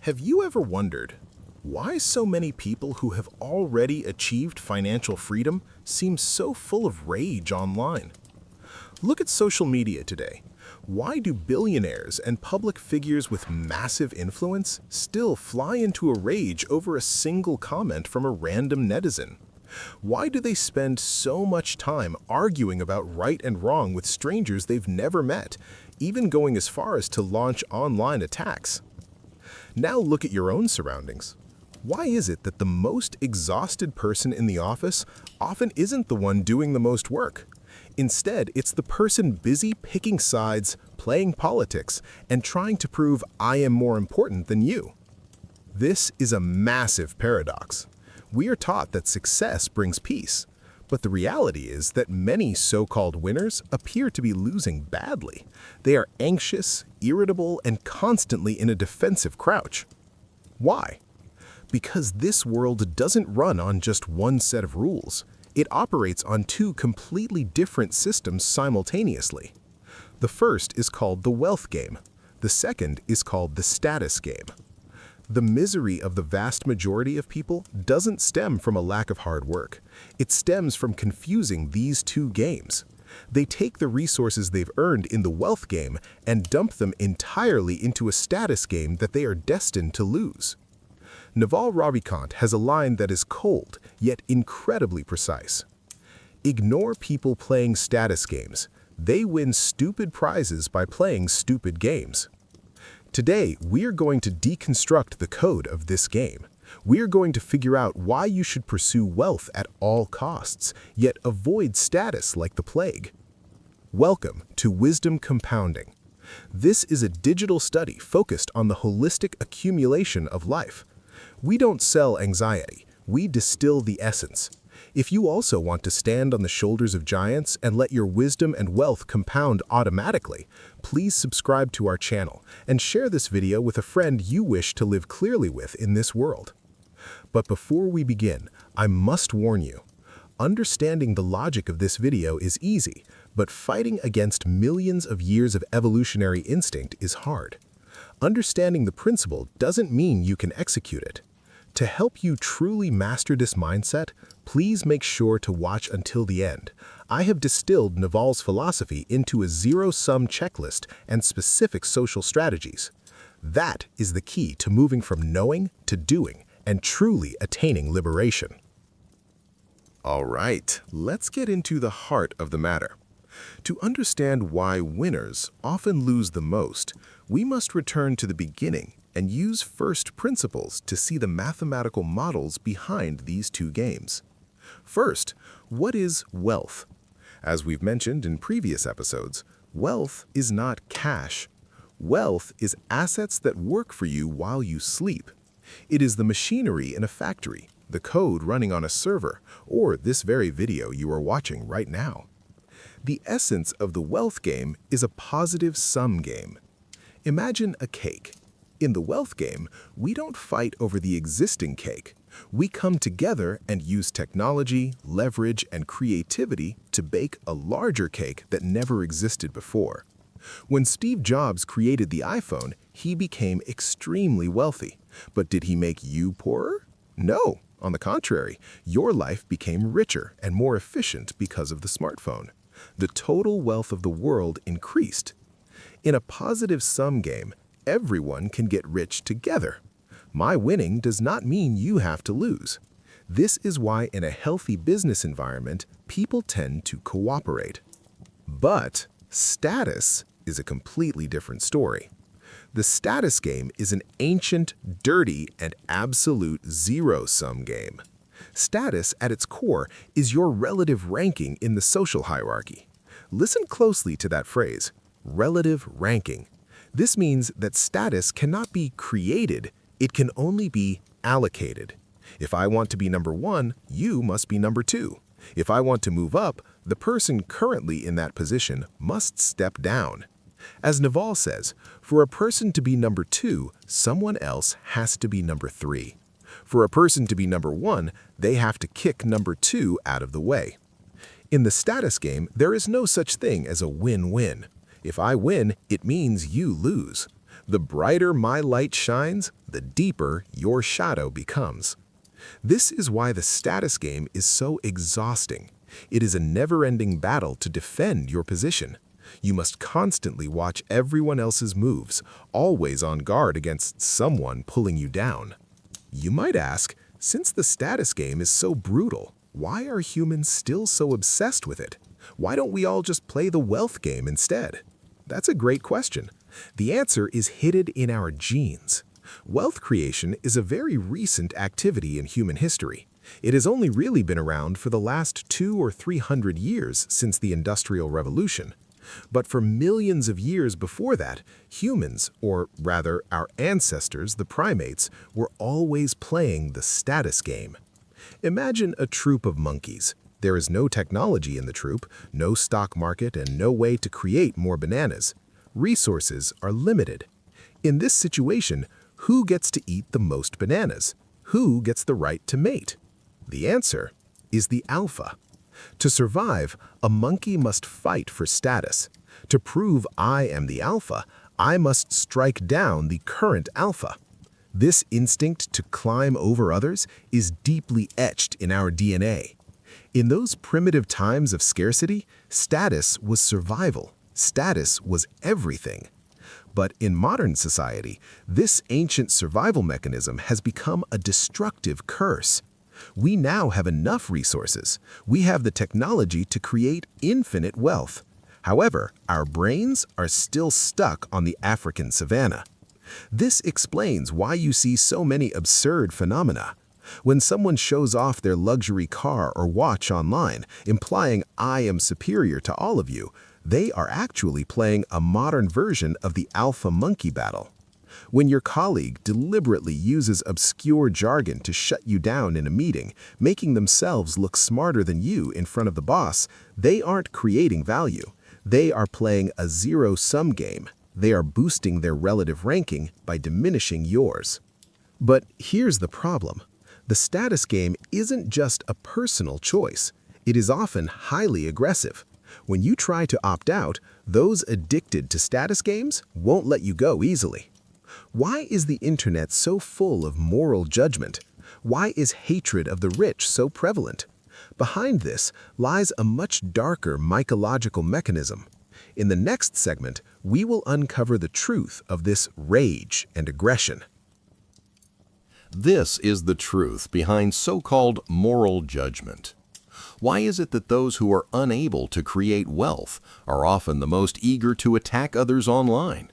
Have you ever wondered why so many people who have already achieved financial freedom seem so full of rage online? Look at social media today. Why do billionaires and public figures with massive influence still fly into a rage over a single comment from a random netizen? Why do they spend so much time arguing about right and wrong with strangers they've never met, even going as far as to launch online attacks? Now look at your own surroundings. Why is it that the most exhausted person in the office often isn't the one doing the most work? Instead, it's the person busy picking sides, playing politics, and trying to prove I am more important than you. This is a massive paradox. We are taught that success brings peace, but the reality is that many so-called winners appear to be losing badly. They are anxious, irritable, and constantly in a defensive crouch. Why? Because this world doesn't run on just one set of rules. It operates on two completely different systems simultaneously. The first is called the wealth game. The second is called the status game. The misery of the vast majority of people doesn't stem from a lack of hard work. It stems from confusing these two games. They take the resources they've earned in the wealth game and dump them entirely into a status game that they are destined to lose. Naval Ravikant has a line that is cold, yet incredibly precise. Ignore people playing status games. They win stupid prizes by playing stupid games. Today, we are going to deconstruct the code of this game. We are going to figure out why you should pursue wealth at all costs, yet avoid status like the plague. Welcome to Wisdom Compounding. This is a digital study focused on the holistic accumulation of life. We don't sell anxiety, we distill the essence. If you also want to stand on the shoulders of giants and let your wisdom and wealth compound automatically, please subscribe to our channel and share this video with a friend you wish to live clearly with in this world. But before we begin, I must warn you. Understanding the logic of this video is easy, but fighting against millions of years of evolutionary instinct is hard. Understanding the principle doesn't mean you can execute it. To help you truly master this mindset, please make sure to watch until the end. I have distilled Naval's philosophy into a zero-sum checklist and specific social strategies. That is the key to moving from knowing to doing and truly attaining liberation. All right, let's get into the heart of the matter. To understand why winners often lose the most, we must return to the beginning and use first principles to see the mathematical models behind these two games. First, what is wealth? As we've mentioned in previous episodes, wealth is not cash. Wealth is assets that work for you while you sleep. It is the machinery in a factory, the code running on a server, or this very video you are watching right now. The essence of the wealth game is a positive sum game. Imagine a cake. In the wealth game, we don't fight over the existing cake. We come together and use technology, leverage, and creativity to bake a larger cake that never existed before. When Steve Jobs created the iPhone, he became extremely wealthy. But did he make you poorer? No. On the contrary, your life became richer and more efficient because of the smartphone. The total wealth of the world increased. In a positive sum game, everyone can get rich together. My winning does not mean you have to lose. This is why in a healthy business environment, people tend to cooperate. But status is a completely different story. The status game is an ancient, dirty, and absolute zero-sum game. Status, at its core, is your relative ranking in the social hierarchy. Listen closely to that phrase, relative ranking. This means that status cannot be created, it can only be allocated. If I want to be number one, you must be number two. If I want to move up, the person currently in that position must step down. As Naval says, for a person to be number two, someone else has to be number three. For a person to be number one, they have to kick number two out of the way. In the status game, there is no such thing as a win-win. If I win, it means you lose. The brighter my light shines, the deeper your shadow becomes. This is why the status game is so exhausting. It is a never-ending battle to defend your position. You must constantly watch everyone else's moves, always on guard against someone pulling you down. You might ask, since the status game is so brutal, why are humans still so obsessed with it? Why don't we all just play the wealth game instead? That's a great question. The answer is hidden in our genes. Wealth creation is a very recent activity in human history. It has only really been around for the last 200 or 300 years since the Industrial Revolution. But for millions of years before that, humans, or rather our ancestors, the primates, were always playing the status game. Imagine a troop of monkeys. There is no technology in the troop, no stock market, and no way to create more bananas. Resources are limited. In this situation, who gets to eat the most bananas? Who gets the right to mate? The answer is the alpha. To survive, a monkey must fight for status. To prove I am the alpha, I must strike down the current alpha. This instinct to climb over others is deeply etched in our DNA. In those primitive times of scarcity, status was survival. Status was everything. But in modern society, this ancient survival mechanism has become a destructive curse. We now have enough resources. We have the technology to create infinite wealth. However, our brains are still stuck on the African savanna. This explains why you see so many absurd phenomena. When someone shows off their luxury car or watch online, implying I am superior to all of you, they are actually playing a modern version of the alpha monkey battle. When your colleague deliberately uses obscure jargon to shut you down in a meeting, making themselves look smarter than you in front of the boss, they aren't creating value. They are playing a zero-sum game. They are boosting their relative ranking by diminishing yours. But here's the problem. The status game isn't just a personal choice. It is often highly aggressive. When you try to opt out, those addicted to status games won't let you go easily. Why is the internet so full of moral judgment? Why is hatred of the rich so prevalent? Behind this lies a much darker mycological mechanism. In the next segment, we will uncover the truth of this rage and aggression. This is the truth behind so-called moral judgment. Why is it that those who are unable to create wealth are often the most eager to attack others online?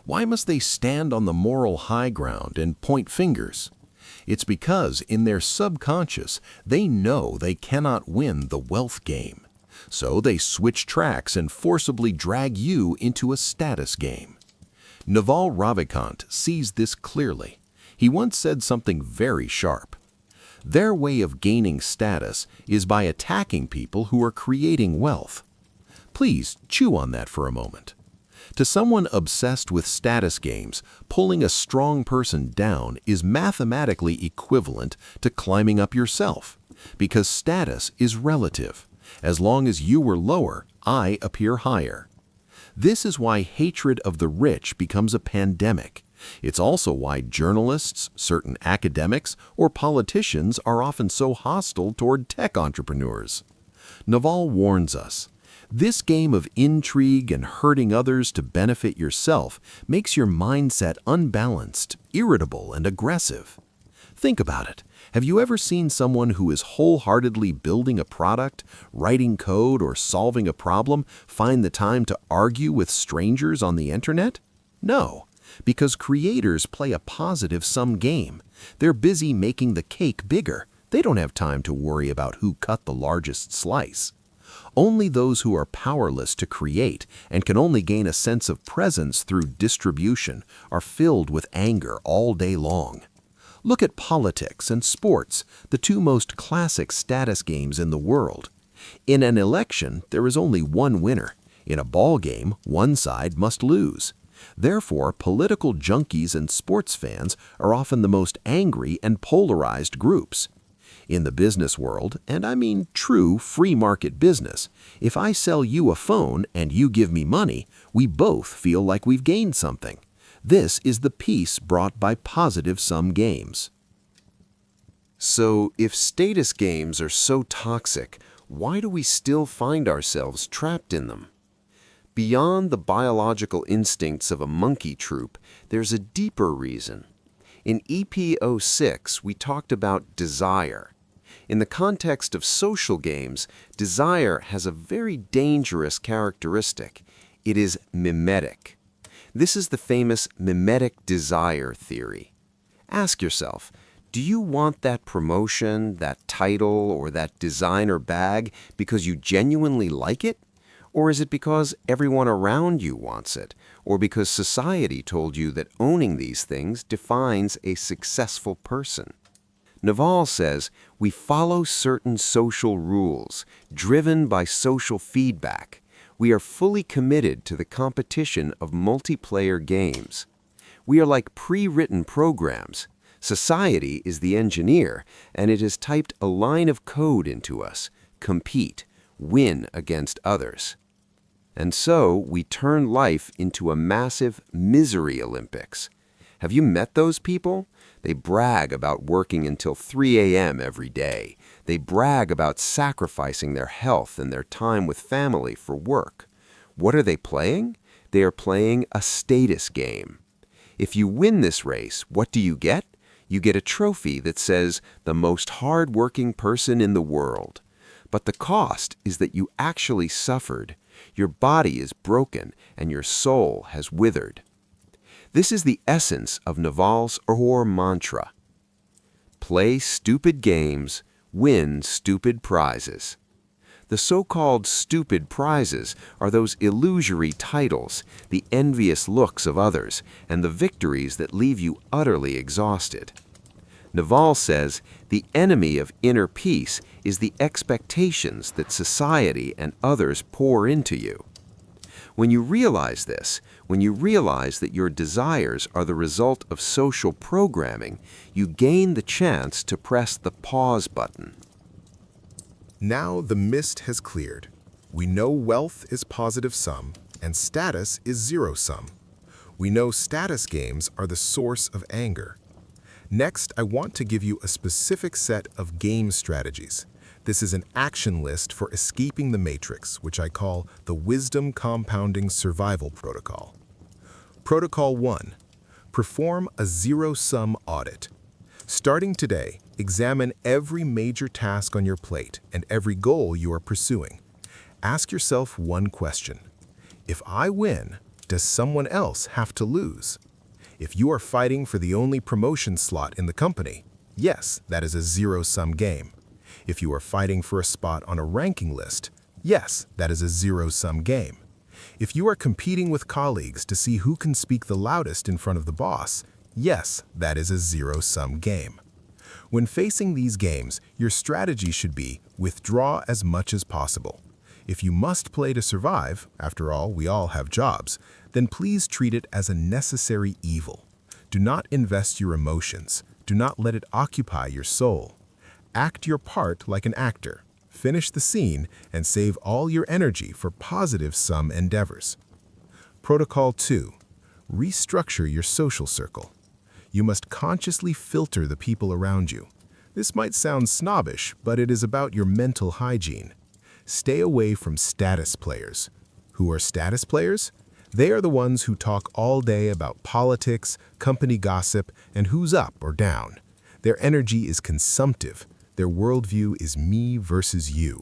Why must they stand on the moral high ground and point fingers? It's because in their subconscious, they know they cannot win the wealth game. So they switch tracks and forcibly drag you into a status game. Naval Ravikant sees this clearly. He once said something very sharp. Their way of gaining status is by attacking people who are creating wealth. Please chew on that for a moment. To someone obsessed with status games, pulling a strong person down is mathematically equivalent to climbing up yourself, because status is relative. As long as you were lower, I appear higher. This is why hatred of the rich becomes a pandemic. It's also why journalists, certain academics, or politicians are often so hostile toward tech entrepreneurs. Naval warns us, this game of intrigue and hurting others to benefit yourself makes your mindset unbalanced, irritable, and aggressive. Think about it. Have you ever seen someone who is wholeheartedly building a product, writing code, or solving a problem find the time to argue with strangers on the internet? No. Because creators play a positive-sum game. They're busy making the cake bigger. They don't have time to worry about who cut the largest slice. Only those who are powerless to create and can only gain a sense of presence through distribution are filled with anger all day long. Look at politics and sports, the two most classic status games in the world. In an election, there is only one winner. In a ball game, one side must lose. Therefore, political junkies and sports fans are often the most angry and polarized groups. In the business world, and I mean true free market business, if I sell you a phone and you give me money, we both feel like we've gained something. This is the peace brought by positive-sum games. So, if status games are so toxic, why do we still find ourselves trapped in them? Beyond the biological instincts of a monkey troop, there's a deeper reason. In EP06, we talked about desire. In the context of social games, desire has a very dangerous characteristic. It is mimetic. This is the famous mimetic desire theory. Ask yourself, do you want that promotion, that title, or that designer bag because you genuinely like it? Or is it because everyone around you wants it, or because society told you that owning these things defines a successful person? Naval says we follow certain social rules, driven by social feedback. We are fully committed to the competition of multiplayer games. We are like pre-written programs. Society is the engineer, and it has typed a line of code into us: compete, win against others. And so we turn life into a massive misery Olympics. Have you met those people? They brag about working until 3 a.m. every day. They brag about sacrificing their health and their time with family for work. What are they playing? They are playing a status game. If you win this race, what do you get? You get a trophy that says, the most hard-working person in the world. But the cost is that you actually suffered. Your body is broken and your soul has withered. This is the essence of Naval's core mantra. Play stupid games, win stupid prizes. The so-called stupid prizes are those illusory titles, the envious looks of others, and the victories that leave you utterly exhausted. Naval says the enemy of inner peace is the expectations that society and others pour into you. When you realize this, when you realize that your desires are the result of social programming, you gain the chance to press the pause button. Now the mist has cleared. We know wealth is positive sum and status is zero sum. We know status games are the source of anger. Next, I want to give you a specific set of game strategies. This is an action list for escaping the matrix, which I call the Wisdom Compounding Survival Protocol. Protocol 1. Perform a zero-sum audit. Starting today, examine every major task on your plate and every goal you are pursuing. Ask yourself one question. If I win, does someone else have to lose? If you are fighting for the only promotion slot in the company, yes, that is a zero-sum game. If you are fighting for a spot on a ranking list, yes, that is a zero-sum game. If you are competing with colleagues to see who can speak the loudest in front of the boss, yes, that is a zero-sum game. When facing these games, your strategy should be withdraw as much as possible. If you must play to survive, after all, we all have jobs, then please treat it as a necessary evil. Do not invest your emotions. Do not let it occupy your soul. Act your part like an actor. Finish the scene and save all your energy for positive-sum endeavors. Protocol 2. Restructure your social circle. You must consciously filter the people around you. This might sound snobbish, but it is about your mental hygiene. Stay away from status players. Who are status players? They are the ones who talk all day about politics, company gossip, and who's up or down. Their energy is consumptive. Their worldview is me versus you.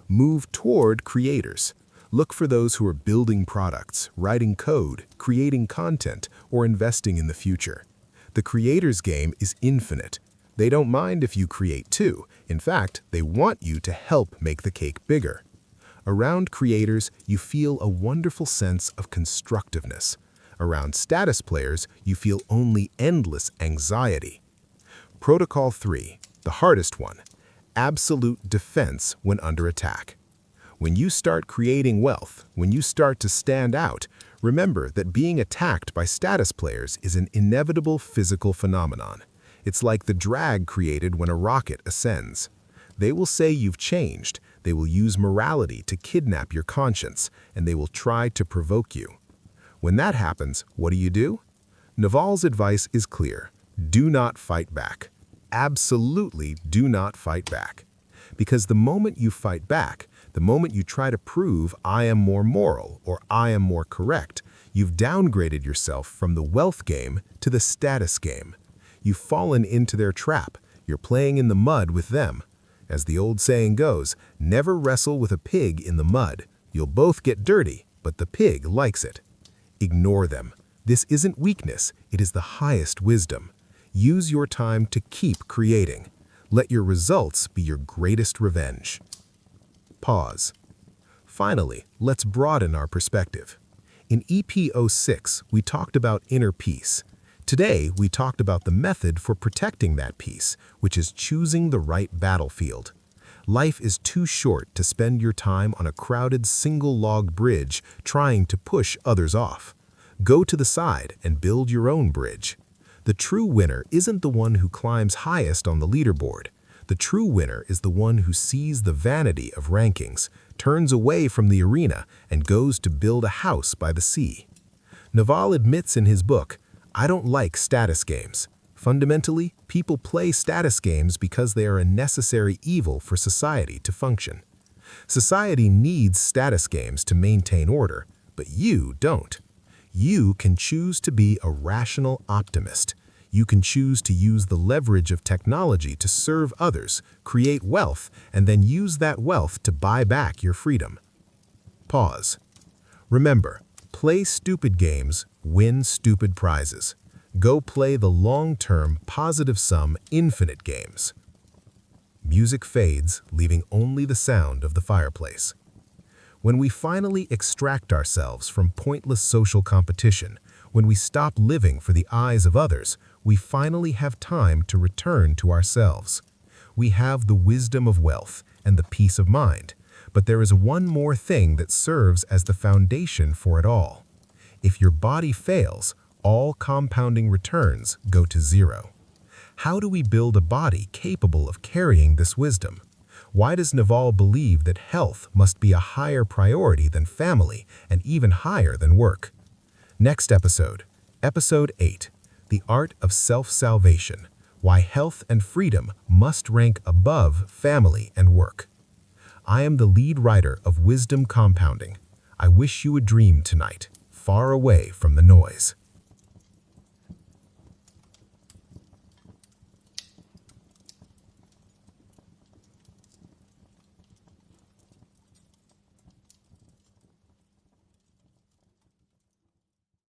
Move toward creators. Look for those who are building products, writing code, creating content, or investing in the future. The creator's game is infinite. They don't mind if you create too. In fact, they want you to help make the cake bigger. Around creators, you feel a wonderful sense of constructiveness. Around status players, you feel only endless anxiety. Protocol 3, the hardest one, absolute defense when under attack. When you start creating wealth, when you start to stand out, remember that being attacked by status players is an inevitable physical phenomenon. It's like the drag created when a rocket ascends. They will say you've changed, they will use morality to kidnap your conscience, and they will try to provoke you. When that happens, what do? Naval's advice is clear. Do not fight back. Absolutely do not fight back. Because the moment you fight back, the moment you try to prove I am more moral or I am more correct, you've downgraded yourself from the wealth game to the status game. You've fallen into their trap. You're playing in the mud with them. As the old saying goes, never wrestle with a pig in the mud. You'll both get dirty, but the pig likes it. Ignore them. This isn't weakness, it is the highest wisdom. Use your time to keep creating. Let your results be your greatest revenge. Pause. Finally, let's broaden our perspective. In EP06, we talked about inner peace. Today, we talked about the method for protecting that peace, which is choosing the right battlefield. Life is too short to spend your time on a crowded single-log bridge trying to push others off. Go to the side and build your own bridge. The true winner isn't the one who climbs highest on the leaderboard. The true winner is the one who sees the vanity of rankings, turns away from the arena, and goes to build a house by the sea. Naval admits in his book, "I don't like status games. Fundamentally, people play status games because they are a necessary evil for society to function. Society needs status games to maintain order, but you don't. You can choose to be a rational optimist. You can choose to use the leverage of technology to serve others, create wealth, and then use that wealth to buy back your freedom." Pause. Remember, play stupid games, win stupid prizes. Go play the long-term, positive-sum, infinite games. Music fades, leaving only the sound of the fireplace. When we finally extract ourselves from pointless social competition, when we stop living for the eyes of others, we finally have time to return to ourselves. We have the wisdom of wealth and the peace of mind, but there is one more thing that serves as the foundation for it all. If your body fails, all compounding returns go to zero. How do we build a body capable of carrying this wisdom? Why does Naval believe that health must be a higher priority than family and even higher than work? Next episode, Episode 8, The Art of Self-Salvation, Why Health and Freedom Must Rank Above Family and Work. I am the lead writer of Wisdom Compounding. I wish you a dream tonight, far away from the noise.